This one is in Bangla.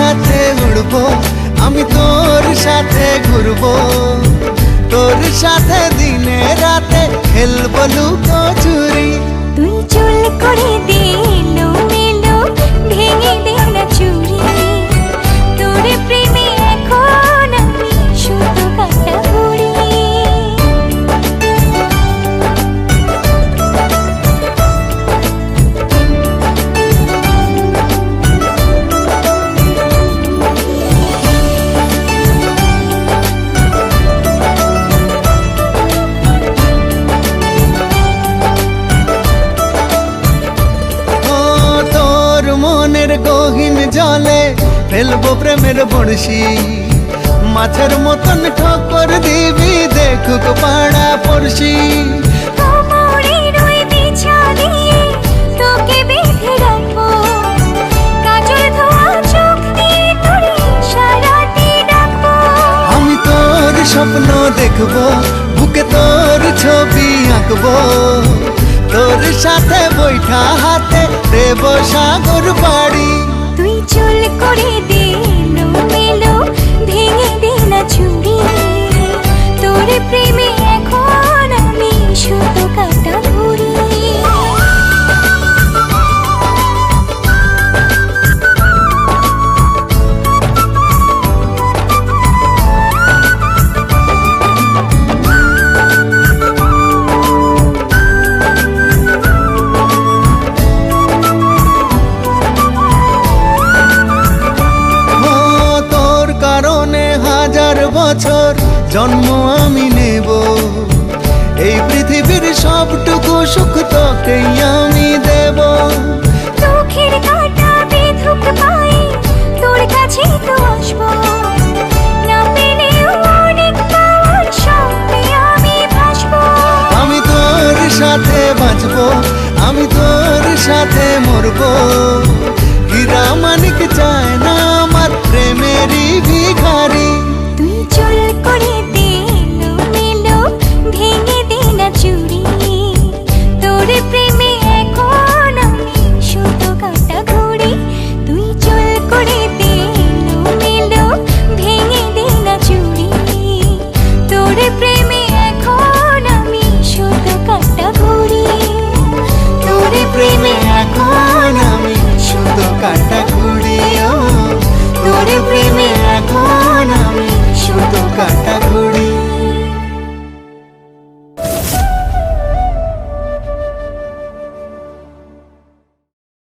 সাথে উড়বো, আমি তোর সাথে ঘুরবো, তোর সাথে দিনে রাতে খেলবো লুকোচুরি। তুই চুল করে দে এলোমেলো, ভেঙে দে না চুড়ি, তোর প্রেমে এখন আমি শুধু কাটা বুড়ি। গহীন জলে ফেলবো প্রেমের বড়শি, মাছের মতন ঠোকর দিবি দেখুক পাড়া পড়শি। আমি তোর স্বপ্ন দেখবো, বুকে তোর ছবি আঁকবো, তোর সাথে বৈঠা হাতে দেব সাগর বাড়ি। তুই চুল করে দে এলোমেলো, ভেঙে দে না চুড়ি, তোর প্রেমে এখন আমি শুধু কাটা বুড়ি। বছর জন্ম আমি নেব, এই পৃথিবীর সবটুকু সুখ তোকেই আমি দেব। চোখের কাঁটা বেধুক পায়ে তোর কাছেই তো আসবো, না পেলেও অনেক পাওয়ার স্বপ্নে আমি ভাসবো। আমি তোর সাথে বাঁচবো, আমি তোর সাথে মরবো।